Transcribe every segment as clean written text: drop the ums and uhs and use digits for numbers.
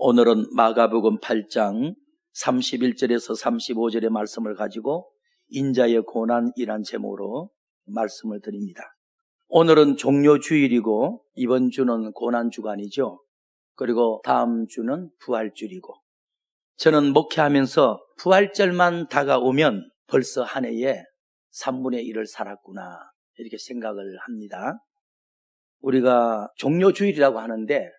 오늘은 마가복음 8장 31절에서 35절의 말씀을 가지고 인자의 고난이란 제목으로 말씀을 드립니다. 오늘은 종료주일이고 이번 주는 고난주간이죠. 그리고 다음 주는 부활주일이고, 저는 목회하면서 부활절만 다가오면 벌써 한 해에 3분의 1을 살았구나 이렇게 생각을 합니다. 우리가 종료주일이라고 하는데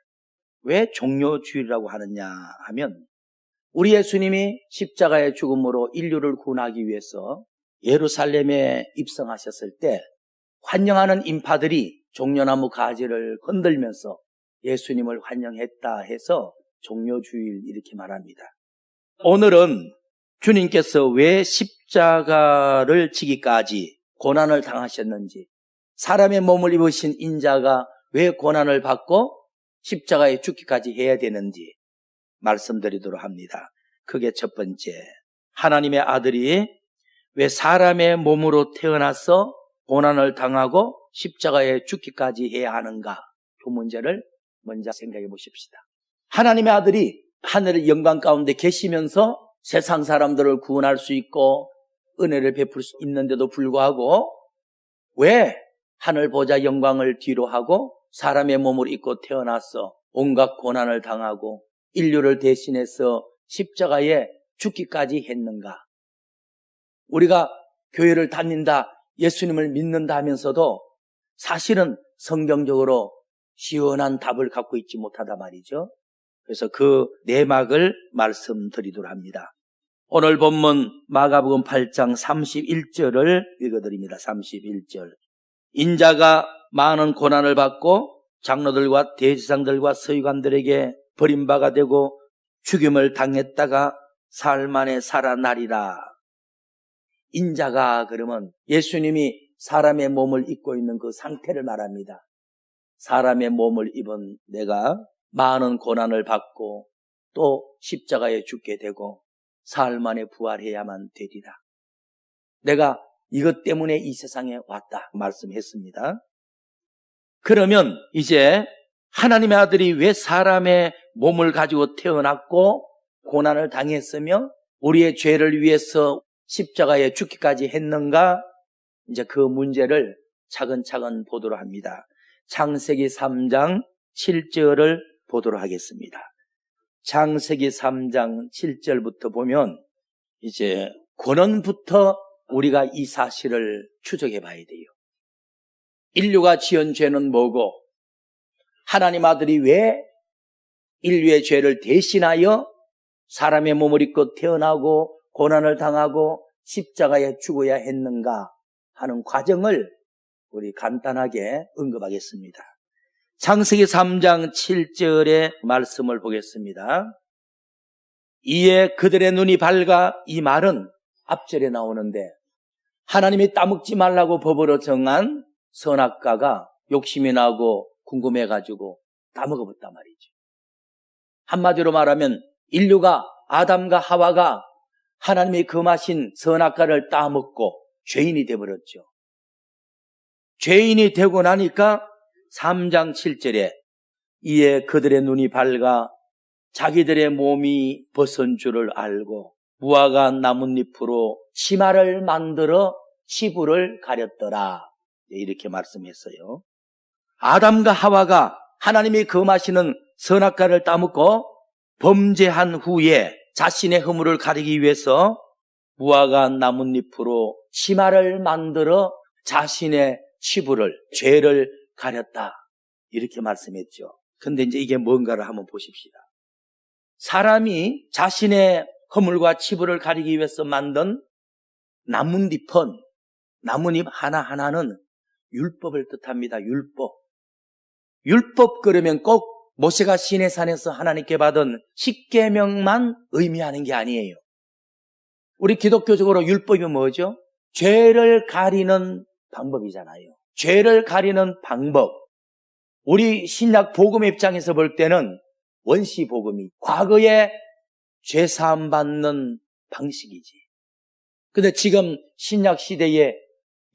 왜 종료주일이라고 하느냐 하면, 우리 예수님이 십자가의 죽음으로 인류를 구원하기 위해서 예루살렘에 입성하셨을 때 환영하는 인파들이 종려나무 가지를 흔들면서 예수님을 환영했다 해서 종료주일 이렇게 말합니다. 오늘은 주님께서 왜 십자가를 지기까지 고난을 당하셨는지, 사람의 몸을 입으신 인자가 왜 고난을 받고 십자가에 죽기까지 해야 되는지 말씀드리도록 합니다. 그게 첫 번째, 하나님의 아들이 왜 사람의 몸으로 태어나서 고난을 당하고 십자가에 죽기까지 해야 하는가, 그 문제를 먼저 생각해 보십시다. 하나님의 아들이 하늘의 영광 가운데 계시면서 세상 사람들을 구원할 수 있고 은혜를 베풀 수 있는데도 불구하고 왜 하늘 보좌 영광을 뒤로 하고 사람의 몸을 입고 태어나서 온갖 고난을 당하고 인류를 대신해서 십자가에 죽기까지 했는가? 우리가 교회를 다닌다, 예수님을 믿는다 하면서도 사실은 성경적으로 시원한 답을 갖고 있지 못하다 말이죠. 그래서 그 내막을 말씀드리도록 합니다. 오늘 본문 마가복음 8장 31절을 읽어드립니다. 31절. 인자가 많은 고난을 받고 장로들과 대제사장들과 서기관들에게 버림받아 되고 죽임을 당했다가 사흘 만에 살아나리라. 인자가 그러면 예수님이 사람의 몸을 입고 있는 그 상태를 말합니다. 사람의 몸을 입은 내가 많은 고난을 받고 또 십자가에 죽게 되고 사흘 만에 부활해야만 되리라. 내가 이것 때문에 이 세상에 왔다 말씀했습니다. 그러면 이제 하나님의 아들이 왜 사람의 몸을 가지고 태어났고 고난을 당했으며 우리의 죄를 위해서 십자가에 죽기까지 했는가, 이제 그 문제를 차근차근 보도록 합니다. 창세기 3장 7절을 보도록 하겠습니다. 창세기 3장 7절부터 보면 이제 근원부터 우리가 이 사실을 추적해 봐야 돼요. 인류가 지은 죄는 뭐고, 하나님 아들이 왜 인류의 죄를 대신하여 사람의 몸을 입고 태어나고 고난을 당하고 십자가에 죽어야 했는가 하는 과정을 우리 간단하게 언급하겠습니다. 창세기 3장 7절의 말씀을 보겠습니다. 이에 그들의 눈이 밝아, 이 말은 앞절에 나오는데 하나님이 따먹지 말라고 법으로 정한 선악과가 욕심이 나고 궁금해가지고 따먹어봤단 말이죠. 한마디로 말하면 인류가, 아담과 하와가 하나님이 금하신 선악과를 따먹고 죄인이 되어버렸죠. 죄인이 되고 나니까 3장 7절에 이에 그들의 눈이 밝아 자기들의 몸이 벗은 줄을 알고 무화과 나뭇잎으로 치마를 만들어 치부를 가렸더라, 이렇게 말씀했어요. 아담과 하와가 하나님이 금하시는 선악과를 따먹고 범죄한 후에 자신의 허물을 가리기 위해서 무화과 나뭇잎으로 치마를 만들어 자신의 치부를, 죄를 가렸다, 이렇게 말씀했죠. 근데 이제 이게 뭔가를 한번 보십시다. 사람이 자신의 허물과 치부를 가리기 위해서 만든 나뭇잎은, 나뭇잎 하나하나는 율법을 뜻합니다. 율법 그러면 꼭 모세가 시내산에서 하나님께 받은 십계명만 의미하는 게 아니에요. 우리 기독교적으로 율법이 뭐죠? 죄를 가리는 방법이잖아요. 죄를 가리는 방법. 우리 신약 복음의 입장에서 볼 때는 원시 복음이 과거에 죄 사함 받는 방식이지. 근데 지금 신약 시대에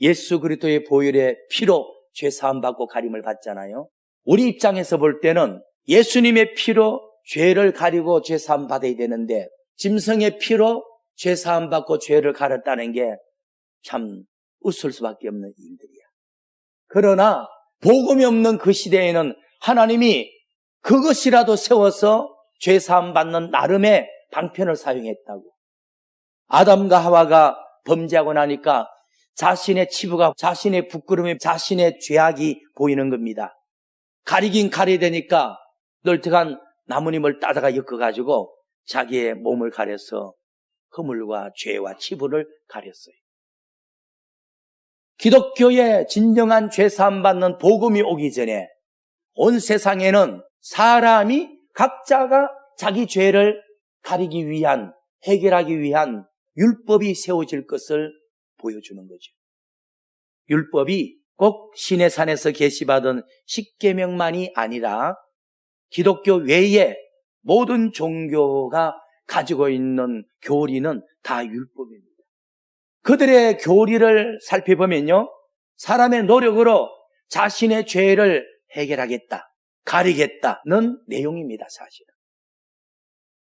예수 그리스도의 보혈의 피로 죄 사함 받고 가림을 받잖아요. 우리 입장에서 볼 때는 예수님의 피로 죄를 가리고 죄사함 받아야 되는데 짐승의 피로 죄사함 받고 죄를 가렸다는 게 참 웃을 수밖에 없는 일들이야. 그러나 복음이 없는 그 시대에는 하나님이 그것이라도 세워서 죄사함 받는 나름의 방편을 사용했다고. 아담과 하와가 범죄하고 나니까 자신의 치부가, 자신의 부끄러움이, 자신의 죄악이 보이는 겁니다. 가리긴 가려야 되니까 널특한 나무님을 따다가 엮어가지고 자기의 몸을 가려서 허물과 죄와 치부를 가렸어요. 기독교의 진정한 죄사함 받는 복음이 오기 전에 온 세상에는 사람이 각자가 자기 죄를 가리기 위한, 해결하기 위한 율법이 세워질 것을 보여주는 거죠. 율법이 꼭 시내산에서 계시받은 십계명만이 아니라 기독교 외에 모든 종교가 가지고 있는 교리는 다 율법입니다. 그들의 교리를 살펴보면요, 사람의 노력으로 자신의 죄를 해결하겠다, 가리겠다는 내용입니다. 사실은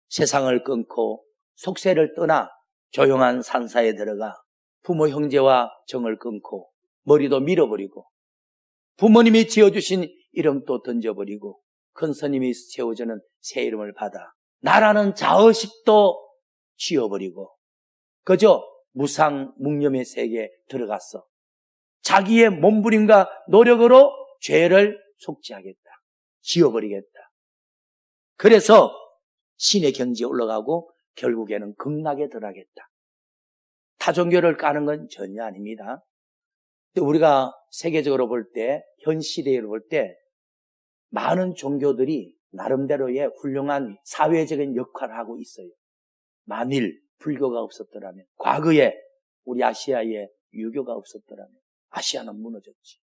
세상을 끊고 속세를 떠나 조용한 산사에 들어가 부모 형제와 정을 끊고 머리도 밀어버리고 부모님이 지어주신 이름도 던져버리고 큰 스님이 세워주는 새 이름을 받아 나라는 자의식도 지워버리고 그저 무상묵념의 세계에 들어갔어. 자기의 몸부림과 노력으로 죄를 속죄하겠다, 지워버리겠다. 그래서 신의 경지에 올라가고 결국에는 극락에 들어가겠다. 타종교를 까는 건 전혀 아닙니다. 우리가 세계적으로 볼 때, 현 시대로 볼 때 많은 종교들이 나름대로의 훌륭한 사회적인 역할을 하고 있어요. 만일 불교가 없었더라면, 과거에 우리 아시아에 유교가 없었더라면 아시아는 무너졌지.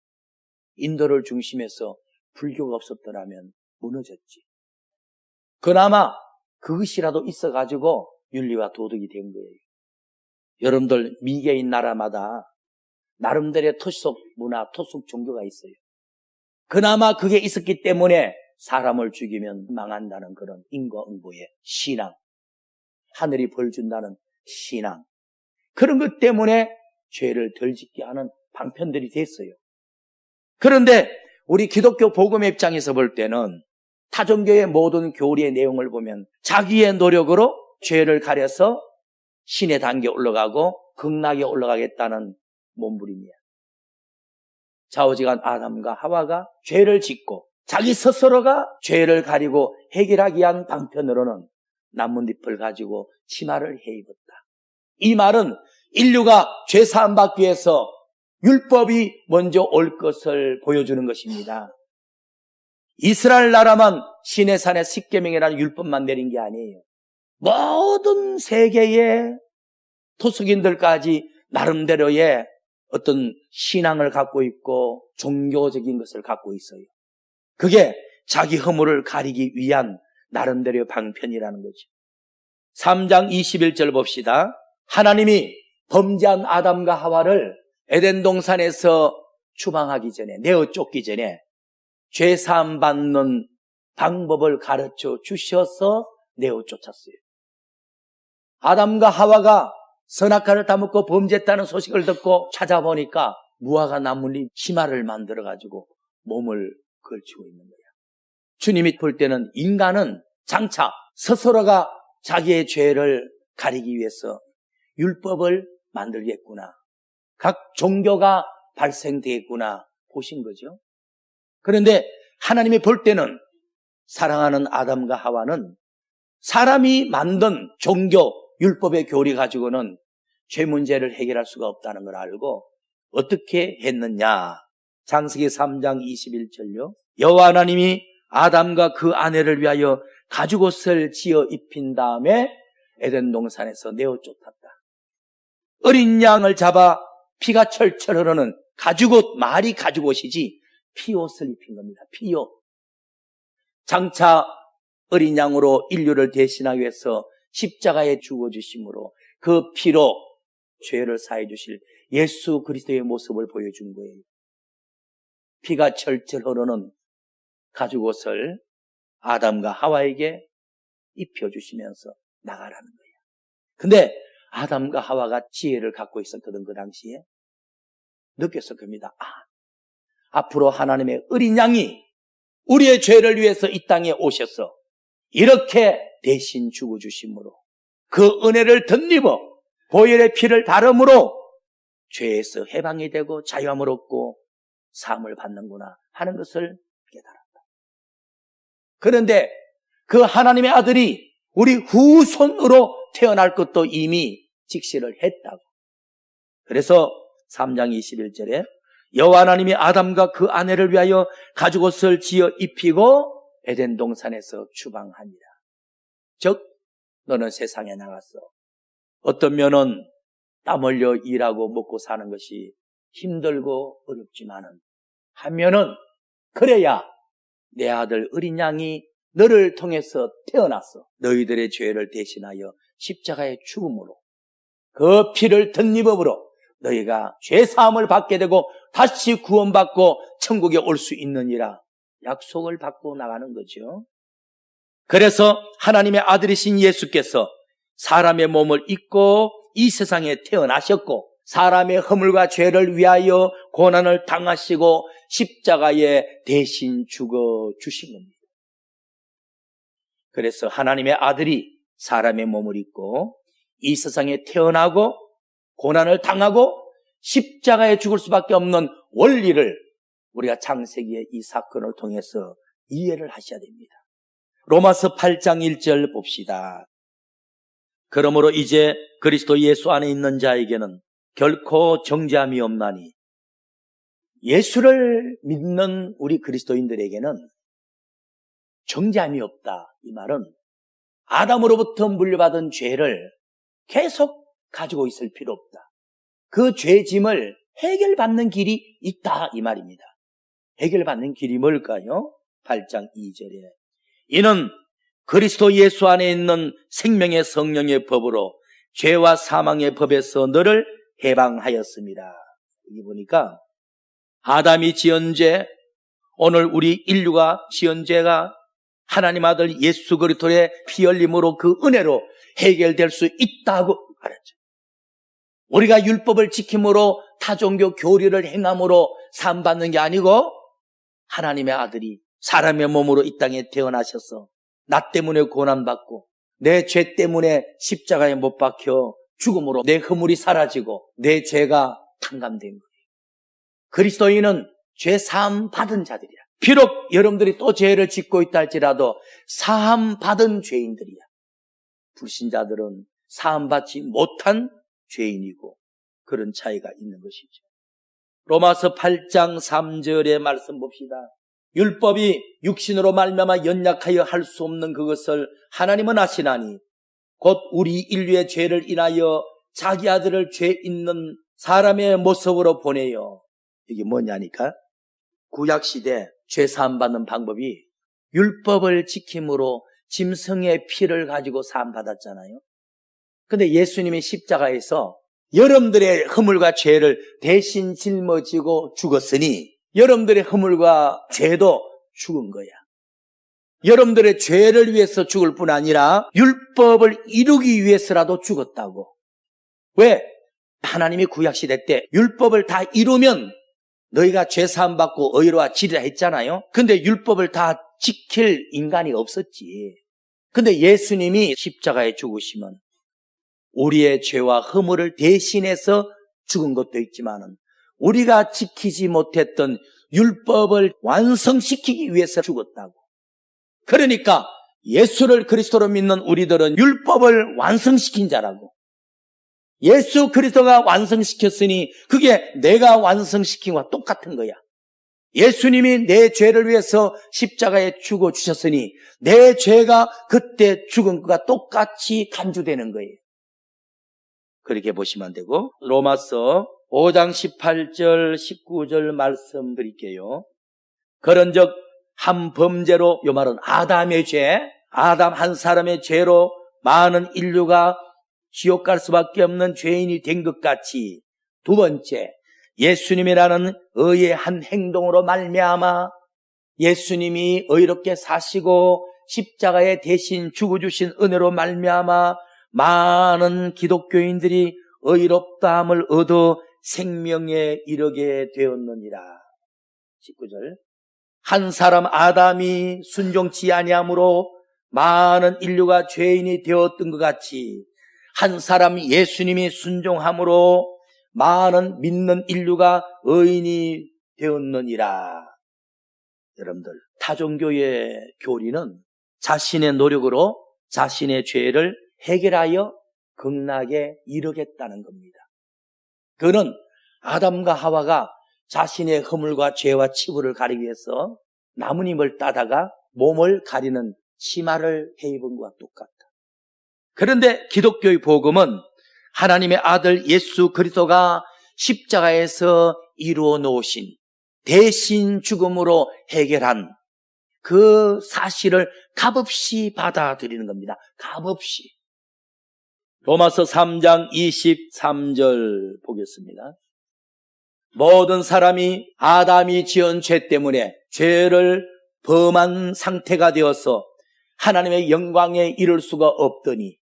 인도를 중심해서 불교가 없었더라면 무너졌지. 그나마 그것이라도 있어가지고 윤리와 도덕이 된 거예요. 여러분들 미개인 나라마다 나름대로의 토속 문화, 토속 종교가 있어요. 그나마 그게 있었기 때문에 사람을 죽이면 망한다는 그런 인과응보의 신앙, 하늘이 벌 준다는 신앙, 그런 것 때문에 죄를 덜 짓게 하는 방편들이 됐어요. 그런데 우리 기독교 복음의 입장에서 볼 때는 타종교의 모든 교리의 내용을 보면 자기의 노력으로 죄를 가려서 신의 단계에 올라가고 극락에 올라가겠다는 몸부림이야. 좌우지간 아담과 하와가 죄를 짓고 자기 스스로가 죄를 가리고 해결하기 위한 방편으로는 나뭇잎을 가지고 치마를 해 입었다. 이 말은 인류가 죄 사함 받기 위해서 율법이 먼저 올 것을 보여주는 것입니다. 이스라엘 나라만 시내산에 십계명이라는 율법만 내린 게 아니에요. 모든 세계의 토속인들까지 나름대로의 어떤 신앙을 갖고 있고 종교적인 것을 갖고 있어요. 그게 자기 허물을 가리기 위한 나름대로의 방편이라는 거죠. 3장 21절 봅시다. 하나님이 범죄한 아담과 하와를 에덴 동산에서 추방하기 전에, 내어 쫓기 전에 죄 사함 받는 방법을 가르쳐 주셔서 내어 쫓았어요. 아담과 하와가 선악과를 따먹고 범죄했다는 소식을 듣고 찾아보니까 무화과 나뭇잎 치마를 만들어가지고 몸을 걸치고 있는 거야. 주님이 볼 때는 인간은 장차 스스로가 자기의 죄를 가리기 위해서 율법을 만들겠구나, 각 종교가 발생되겠구나 보신 거죠. 그런데 하나님이 볼 때는 사랑하는 아담과 하와는 사람이 만든 종교, 율법의 교리 가지고는 죄 문제를 해결할 수가 없다는 걸 알고 어떻게 했느냐. 창세기 3장 21절요. 여호와 하나님이 아담과 그 아내를 위하여 가죽옷을 지어 입힌 다음에 에덴 동산에서 내어 쫓았다. 어린 양을 잡아 피가 철철 흐르는 가죽옷, 말이 가죽옷이지 피옷을 입힌 겁니다. 피옷. 장차 어린 양으로 인류를 대신하기 위해서 십자가에 죽어주심으로 그 피로 죄를 사해 주실 예수 그리스도의 모습을 보여준 거예요. 피가 철철 흐르는 가죽옷을 아담과 하와에게 입혀주시면서 나가라는 거예요. 근데 아담과 하와가 지혜를 갖고 있었거든. 그 당시에 느꼈을 겁니다. 앞으로 하나님의 어린 양이 우리의 죄를 위해서 이 땅에 오셔서 이렇게 대신 죽어주심으로 그 은혜를 덧입어 보혈의 피를 바름으로 죄에서 해방이 되고 자유함을 얻고 사함을 받는구나 하는 것을 깨달았다. 그런데 그 하나님의 아들이 우리 후손으로 태어날 것도 이미 직시를 했다고. 그래서 3장 21절에 여호와 하나님이 아담과 그 아내를 위하여 가죽옷을 지어 입히고 에덴 동산에서 추방하니라. 즉 너는 세상에 나갔어. 어떤 면은 땀 흘려 일하고 먹고 사는 것이 힘들고 어렵지만은 한면은 그래야 내 아들 어린 양이 너를 통해서 태어났어. 너희들의 죄를 대신하여 십자가의 죽음으로 그 피를 덧입음으로 너희가 죄사함을 받게 되고 다시 구원받고 천국에 올 수 있느니라 약속을 받고 나가는 거죠. 그래서 하나님의 아들이신 예수께서 사람의 몸을 입고 이 세상에 태어나셨고 사람의 허물과 죄를 위하여 고난을 당하시고 십자가에 대신 죽어주신 겁니다. 그래서 하나님의 아들이 사람의 몸을 입고 이 세상에 태어나고 고난을 당하고 십자가에 죽을 수밖에 없는 원리를 우리가 창세기의 이 사건을 통해서 이해를 하셔야 됩니다. 로마서 8장 1절 봅시다. 그러므로 이제 그리스도 예수 안에 있는 자에게는 결코 정죄함이 없나니 예수를 믿는 우리 그리스도인들에게는 정죄함이 없다. 이 말은 아담으로부터 물려받은 죄를 계속 가지고 있을 필요 없다. 그 죄짐을 해결받는 길이 있다. 이 말입니다. 해결받는 길이 뭘까요? 8장 2절에 이는 그리스도 예수 안에 있는 생명의 성령의 법으로 죄와 사망의 법에서 너를 해방하였습니다. 여기 보니까 아담이 지은 죄, 오늘 우리 인류가 지은 죄가 하나님 아들 예수 그리스도의 피 흘림으로 그 은혜로 해결될 수 있다고 말했죠. 우리가 율법을 지킴으로 타종교 교리를 행함으로 사함받는 게 아니고 하나님의 아들이 사람의 몸으로 이 땅에 태어나셔서 나 때문에 고난받고 내 죄 때문에 십자가에 못 박혀 죽음으로 내 허물이 사라지고 내 죄가 탕감된 거예요. 그리스도인은 죄 사함 받은 자들이야. 비록 여러분들이 또 죄를 짓고 있다 할지라도 사함 받은 죄인들이야. 불신자들은 사함 받지 못한 죄인이고 그런 차이가 있는 것이죠. 로마서 8장 3절의 말씀 봅시다. 율법이 육신으로 말미암아 연약하여 할 수 없는 그것을 하나님은 아시나니 곧 우리 인류의 죄를 인하여 자기 아들을 죄 있는 사람의 모습으로 보내요. 이게 뭐냐니까 구약시대 죄 사함 받는 방법이 율법을 지킴으로 짐승의 피를 가지고 사함 받았잖아요. 근데 예수님이 십자가에서 여러분들의 허물과 죄를 대신 짊어지고 죽었으니 여러분들의 허물과 죄도 죽은 거야. 여러분들의 죄를 위해서 죽을 뿐 아니라 율법을 이루기 위해서라도 죽었다고. 왜? 하나님이 구약시대 때 율법을 다 이루면 너희가 죄 사함 받고 의로워지리라 했잖아요. 근데 율법을 다 지킬 인간이 없었지. 근데 예수님이 십자가에 죽으시면 우리의 죄와 허물을 대신해서 죽은 것도 있지만은 우리가 지키지 못했던 율법을 완성시키기 위해서 죽었다고. 그러니까 예수를 그리스도로 믿는 우리들은 율법을 완성시킨 자라고. 예수 그리스도가 완성시켰으니 그게 내가 완성시킨 것과 똑같은 거야. 예수님이 내 죄를 위해서 십자가에 죽어주셨으니 내 죄가 그때 죽은 것과 똑같이 간주되는 거예요. 그렇게 보시면 되고 로마서 5장 18절 19절 말씀드릴게요. 그런즉 한 범죄로, 이 말은 아담의 죄, 아담 한 사람의 죄로 많은 인류가 지옥 갈 수밖에 없는 죄인이 된 것 같이 두 번째, 예수님이라는 의의 한 행동으로 말미암아 예수님이 의롭게 사시고 십자가에 대신 죽어주신 은혜로 말미암아 많은 기독교인들이 의롭다함을 얻어 생명에 이르게 되었느니라. 19절. 한 사람 아담이 순종치 아니함으로 많은 인류가 죄인이 되었던 것 같이 한 사람 예수님이 순종함으로 많은 믿는 인류가 의인이 되었느니라. 여러분들, 타종교의 교리는 자신의 노력으로 자신의 죄를 해결하여 극락에 이르겠다는 겁니다. 그는 아담과 하와가 자신의 허물과 죄와 치부를 가리기 위해서 나뭇잎을 따다가 몸을 가리는 치마를 해입은 것과 똑같다. 그런데 기독교의 복음은 하나님의 아들 예수 그리스도가 십자가에서 이루어 놓으신 대신 죽음으로 해결한 그 사실을 값없이 받아들이는 겁니다. 값없이. 로마서 3장 23절 보겠습니다. 모든 사람이 아담이 지은 죄 때문에 죄를 범한 상태가 되어서 하나님의 영광에 이를 수가 없더니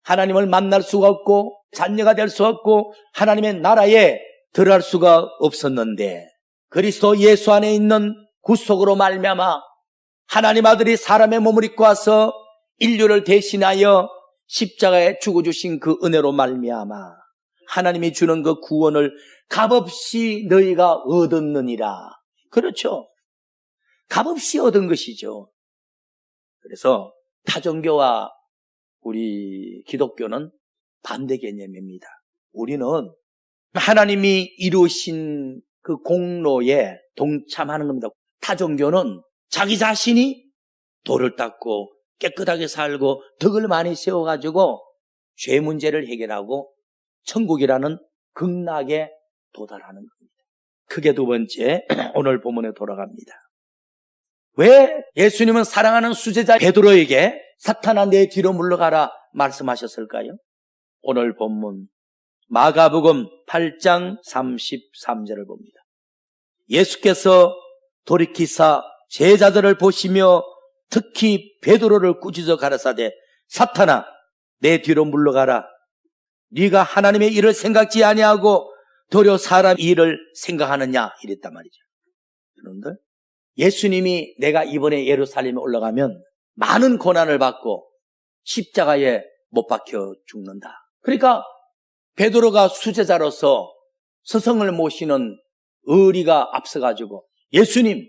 하나님을 만날 수가 없고 자녀가 될 수 없고 하나님의 나라에 들어갈 수가 없었는데 그리스도 예수 안에 있는 구속으로 말미암아 하나님 아들이 사람의 몸을 입고 와서 인류를 대신하여 십자가에 죽어주신 그 은혜로 말미암아 하나님이 주는 그 구원을 값없이 너희가 얻었느니라. 그렇죠. 값없이 얻은 것이죠. 그래서 타종교와 우리 기독교는 반대 개념입니다. 우리는 하나님이 이루신 그 공로에 동참하는 겁니다. 타종교는 자기 자신이 돌을 닦고 깨끗하게 살고 덕을 많이 세워가지고 죄 문제를 해결하고 천국이라는 극락에 도달하는 겁니다. 크게 두 번째, 오늘 본문에 돌아갑니다. 왜 예수님은 사랑하는 수제자 베드로에게 사탄아 내 뒤로 물러가라 말씀하셨을까요? 오늘 본문 마가복음 8장 33절을 봅니다. 예수께서 돌이키사 제자들을 보시며 특히 베드로를 꾸짖어 가라사대 사탄아 내 뒤로 물러가라. 네가 하나님의 일을 생각지 아니하고 도리어 사람 일을 생각하느냐 이랬단 말이죠. 여러분들, 예수님이 내가 이번에 예루살렘에 올라가면 많은 고난을 받고 십자가에 못 박혀 죽는다. 그러니까 베드로가 수제자로서 스승을 모시는 의리가 앞서가지고 예수님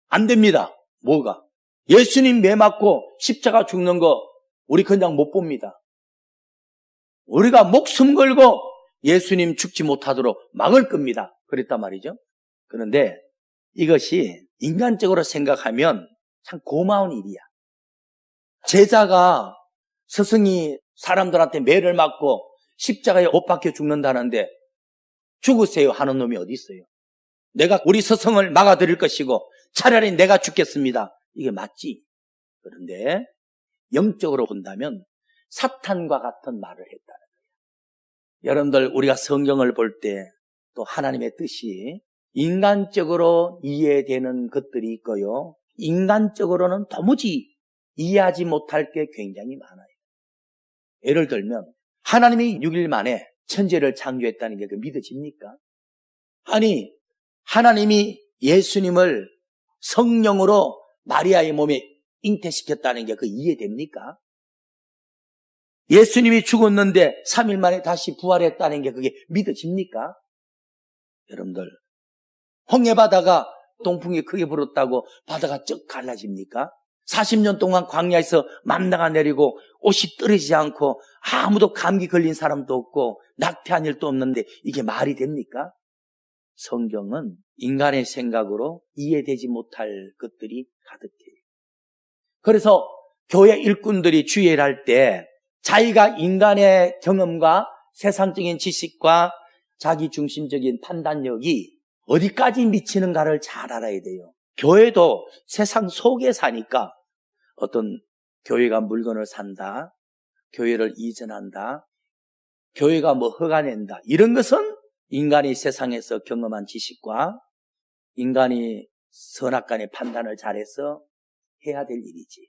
안 됩니다. 뭐가? 예수님 매 맞고 십자가 죽는 거 우리 그냥 못 봅니다. 우리가 목숨 걸고 예수님 죽지 못하도록 막을 겁니다. 그랬단 말이죠. 그런데 이것이 인간적으로 생각하면 참 고마운 일이야. 제자가 스승이 사람들한테 매를 맞고 십자가에 못 박혀 죽는다는데 죽으세요 하는 놈이 어디 있어요? 내가 우리 스승을 막아드릴 것이고 차라리 내가 죽겠습니다. 이게 맞지? 그런데 영적으로 본다면 사탄과 같은 말을 했다는 거예요. 여러분들 우리가 성경을 볼 때 또 하나님의 뜻이 인간적으로 이해되는 것들이 있고요. 인간적으로는 도무지 이해하지 못할 게 굉장히 많아요. 예를 들면 하나님이 6일 만에 천지를 창조했다는 게 믿어집니까? 아니 하나님이 예수님을 성령으로 마리아의 몸에 잉태시켰다는 게 이해됩니까? 예수님이 죽었는데 3일 만에 다시 부활했다는 게 그게 믿어집니까? 여러분들 홍해바다가 동풍이 크게 불었다고 바다가 쩍 갈라집니까? 40년 동안 광야에서 만나가 내리고 옷이 떨어지지 않고 아무도 감기 걸린 사람도 없고 낙태한 일도 없는데 이게 말이 됩니까? 성경은 인간의 생각으로 이해되지 못할 것들이 가득해요. 그래서 교회 일꾼들이 주의를 할 때 자기가 인간의 경험과 세상적인 지식과 자기 중심적인 판단력이 어디까지 미치는가를 잘 알아야 돼요. 교회도 세상 속에 사니까 어떤 교회가 물건을 산다, 교회를 이전한다, 교회가 뭐 허가 낸다, 이런 것은 인간이 세상에서 경험한 지식과 인간이 선악간의 판단을 잘해서 해야 될 일이지.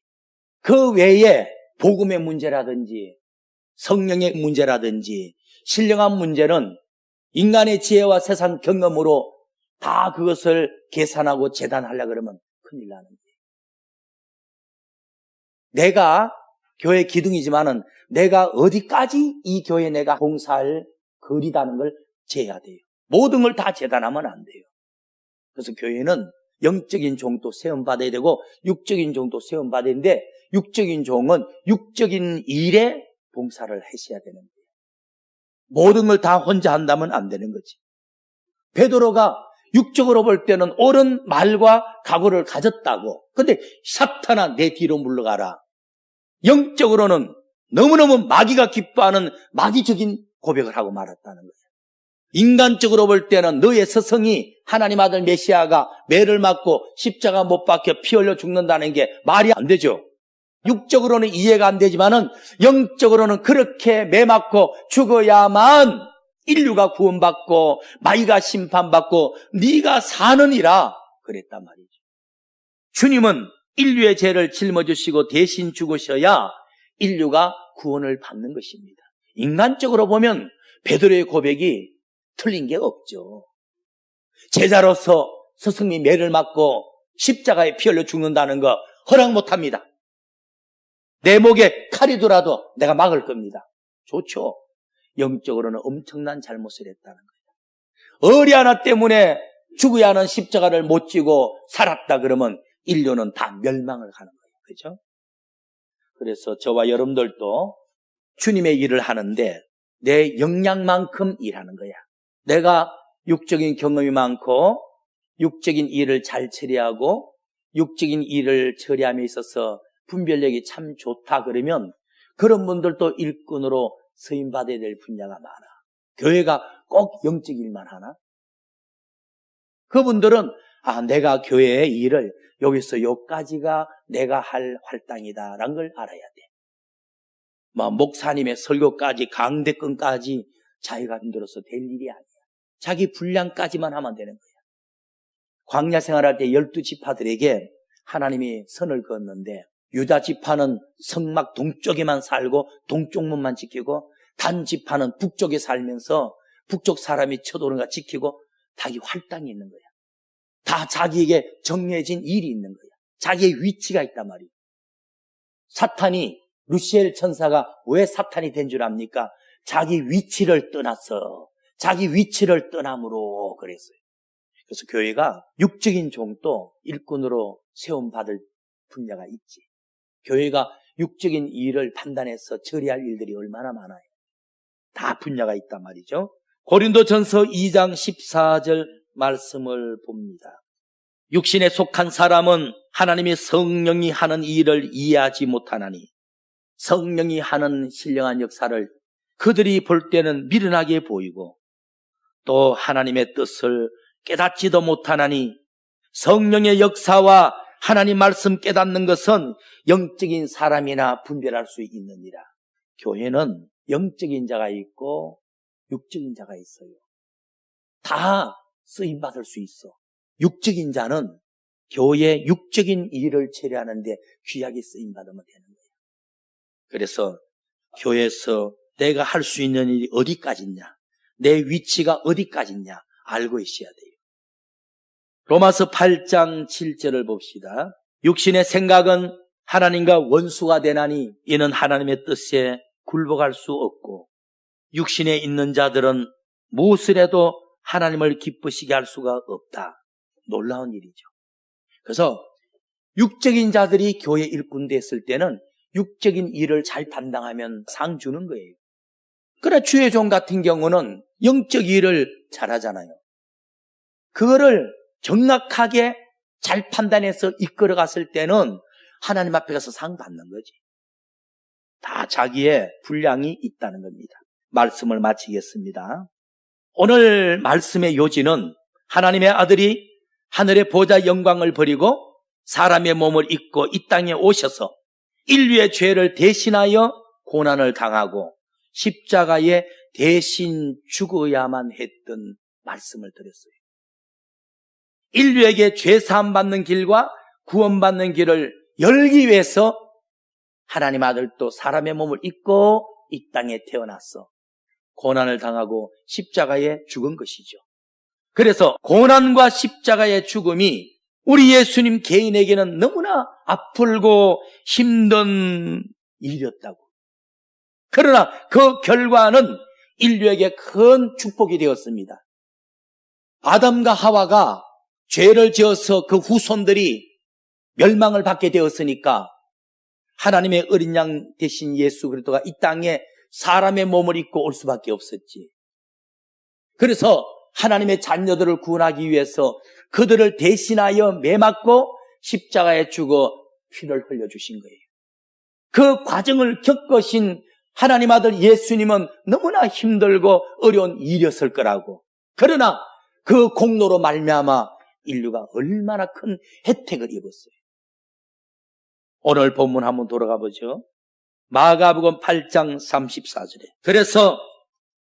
그 외에 복음의 문제라든지 성령의 문제라든지 신령한 문제는 인간의 지혜와 세상 경험으로 다 그것을 계산하고 재단하려고 그러면 큰일 나는 거예요. 내가 교회 기둥이지만은 내가 어디까지 이 교회에 내가 봉사할 거리다는 걸 재야 돼요. 모든 걸 다 재단하면 안 돼요. 그래서 교회는 영적인 종도 세움받아야 되고 육적인 종도 세움받아야 되는데 육적인 종은 육적인 일에 봉사를 하셔야 되는 거예요. 모든 걸 다 혼자 한다면 안 되는 거지. 베드로가 육적으로 볼 때는 옳은 말과 각오를 가졌다고. 근데 사탄아 내 뒤로 물러가라. 영적으로는 너무너무 마귀가 기뻐하는 마귀적인 고백을 하고 말았다는 거예요. 인간적으로 볼 때는 너의 스승이 하나님 아들 메시아가 매를 맞고 십자가 못 박혀 피 흘려 죽는다는 게 말이 안 되죠. 육적으로는 이해가 안 되지만은 영적으로는 그렇게 매 맞고 죽어야만 인류가 구원받고 마귀가 심판받고 네가 사느니라 그랬단 말이죠. 주님은 인류의 죄를 짊어지시고 대신 죽으셔야 인류가 구원을 받는 것입니다. 인간적으로 보면 베드로의 고백이 틀린 게 없죠. 제자로서 스승이 매를 맞고 십자가에 피 흘려 죽는다는 거 허락 못합니다. 내 목에 칼이더라도 내가 막을 겁니다. 좋죠. 영적으로는 엄청난 잘못을 했다는 거예요. 어리 하나 때문에 죽어야 하는 십자가를 못 지고 살았다 그러면 인류는 다 멸망을 가는 거예요. 그렇죠? 그래서 저와 여러분들도 주님의 일을 하는데 내 역량만큼 일하는 거야. 내가 육적인 경험이 많고 육적인 일을 잘 처리하고 육적인 일을 처리함에 있어서 분별력이 참 좋다 그러면 그런 분들도 일꾼으로 서임받아야 될 분야가 많아. 교회가 꼭 영적 일만 하나? 그분들은 내가 교회의 일을 여기서 여기까지가 내가 할 활동이다라는 걸 알아야 돼. 목사님의 설교까지 강대권까지 자기가 힘들어서 될 일이 아니야. 자기 분량까지만 하면 되는 거야. 광야 생활할 때 12지파들에게 하나님이 선을 그었는데 유다 지파는 성막 동쪽에만 살고 동쪽문만 지키고 단 지파는 북쪽에 살면서 북쪽 사람이 쳐도는 거 지키고 자기 활동이 있는 거야. 다 자기에게 정해진 일이 있는 거야. 자기의 위치가 있단 말이에요. 사탄이 루시엘 천사가 왜 사탄이 된 줄 압니까? 자기 위치를 떠났어. 자기 위치를 떠남으로 그랬어요. 그래서 교회가 육적인 종도 일꾼으로 세움받을 분야가 있지. 교회가 육적인 일을 판단해서 처리할 일들이 얼마나 많아요. 다 분야가 있단 말이죠. 고린도전서 2장 14절 말씀을 봅니다. 육신에 속한 사람은 하나님의 성령이 하는 일을 이해하지 못하나니 성령이 하는 신령한 역사를 그들이 볼 때는 미련하게 보이고 또 하나님의 뜻을 깨닫지도 못하나니 성령의 역사와 하나님 말씀 깨닫는 것은 영적인 사람이나 분별할 수 있느니라. 교회는 영적인 자가 있고 육적인 자가 있어요. 다 쓰임받을 수 있어. 육적인 자는 교회의 육적인 일을 처리하는데 귀하게 쓰임받으면 되는 거예요. 그래서 교회에서 내가 할 수 있는 일이 어디까지 있냐, 내 위치가 어디까지 있냐 알고 있어야 돼요. 로마서 8장 7절을 봅시다. 육신의 생각은 하나님과 원수가 되나니 이는 하나님의 뜻에 굴복할 수 없고 육신에 있는 자들은 무엇을 해도 하나님을 기쁘시게 할 수가 없다. 놀라운 일이죠. 그래서 육적인 자들이 교회 일꾼 됐을 때는 육적인 일을 잘 담당하면 상 주는 거예요. 그러나 주의 종 같은 경우는 영적 일을 잘하잖아요. 그거를 정확하게 잘 판단해서 이끌어 갔을 때는 하나님 앞에 가서 상 받는 거지. 다 자기의 분량이 있다는 겁니다. 말씀을 마치겠습니다. 오늘 말씀의 요지는 하나님의 아들이 하늘의 보좌 영광을 버리고 사람의 몸을 입고 이 땅에 오셔서 인류의 죄를 대신하여 고난을 당하고 십자가에 대신 죽어야만 했던 말씀을 드렸어요. 인류에게 죄 사함 받는 길과 구원받는 길을 열기 위해서 하나님 아들도 사람의 몸을 입고 이 땅에 태어났어. 고난을 당하고 십자가에 죽은 것이죠. 그래서 고난과 십자가의 죽음이 우리 예수님 개인에게는 너무나 아프고 힘든 일이었다고. 그러나 그 결과는 인류에게 큰 축복이 되었습니다. 아담과 하와가 죄를 지어서 그 후손들이 멸망을 받게 되었으니까 하나님의 어린 양 대신 예수 그리스도가 이 땅에 사람의 몸을 입고 올 수밖에 없었지. 그래서 하나님의 자녀들을 구원하기 위해서 그들을 대신하여 매맞고 십자가에 죽어 피를 흘려주신 거예요. 그 과정을 겪으신 하나님 아들 예수님은 너무나 힘들고 어려운 일이었을 거라고. 그러나 그 공로로 말미암아 인류가 얼마나 큰 혜택을 입었어요. 오늘 본문 한번 돌아가 보죠. 마가복음 8장 34절에. 그래서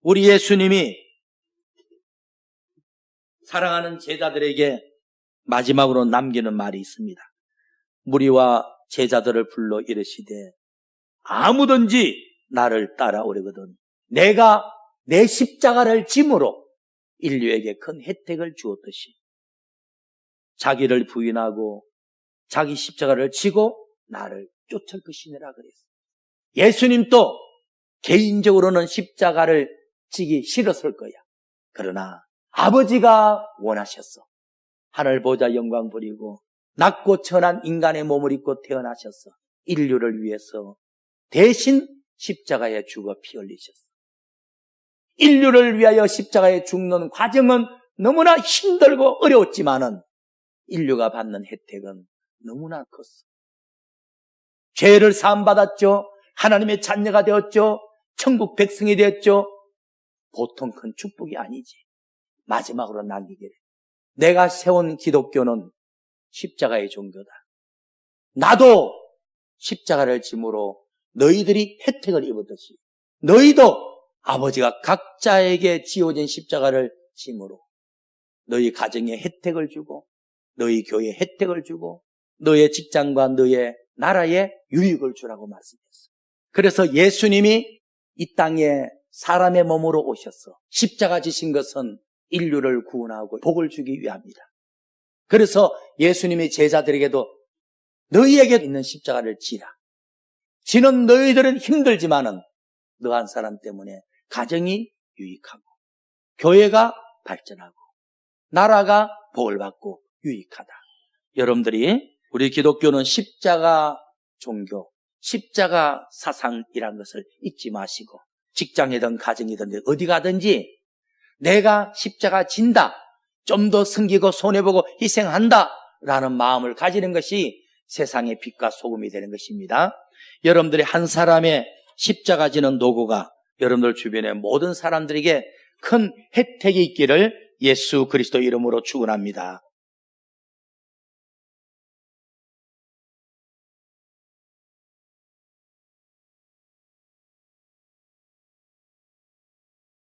우리 예수님이 사랑하는 제자들에게 마지막으로 남기는 말이 있습니다. 무리와 제자들을 불러 이르시되 아무든지 나를 따라오려거든 내가 내 십자가를 짐으로 인류에게 큰 혜택을 주었듯이 자기를 부인하고 자기 십자가를 지고 나를 쫓을 것이니라 그랬어요. 예수님도 개인적으로는 십자가를 지기 싫었을 거야. 그러나 아버지가 원하셨어. 하늘 보좌 영광 부리고 낮고 천한 인간의 몸을 입고 태어나셨어. 인류를 위해서 대신 십자가에 죽어 피 흘리셨어. 인류를 위하여 십자가에 죽는 과정은 너무나 힘들고 어려웠지만은 인류가 받는 혜택은 너무나 컸어. 죄를 사함받았죠. 하나님의 자녀가 되었죠. 천국 백성이 되었죠. 보통 큰 축복이 아니지. 마지막으로 남기기를 내가 세운 기독교는 십자가의 종교다. 나도 십자가를 짐으로 너희들이 혜택을 입었듯이 너희도 아버지가 각자에게 지어진 십자가를 짐으로 너희 가정에 혜택을 주고 너희 교회에 혜택을 주고 너의 직장과 너의 나라에 유익을 주라고 말씀했어요. 그래서 예수님이 이 땅에 사람의 몸으로 오셨어. 십자가 지신 것은 인류를 구원하고 복을 주기 위함이다. 그래서 예수님이 제자들에게도 너희에게 있는 십자가를 지라. 지는 너희들은 힘들지만은 너 한 사람 때문에 가정이 유익하고 교회가 발전하고 나라가 복을 받고 유익하다. 여러분들이 우리 기독교는 십자가 종교, 십자가 사상이라는 것을 잊지 마시고 직장이든 가정이든 어디 가든지 내가 십자가 진다, 좀 더 섬기고 손해보고 희생한다 라는 마음을 가지는 것이 세상의 빛과 소금이 되는 것입니다. 여러분들이 한 사람의 십자가 지는 노고가 여러분들 주변의 모든 사람들에게 큰 혜택이 있기를 예수 그리스도 이름으로 축원합니다.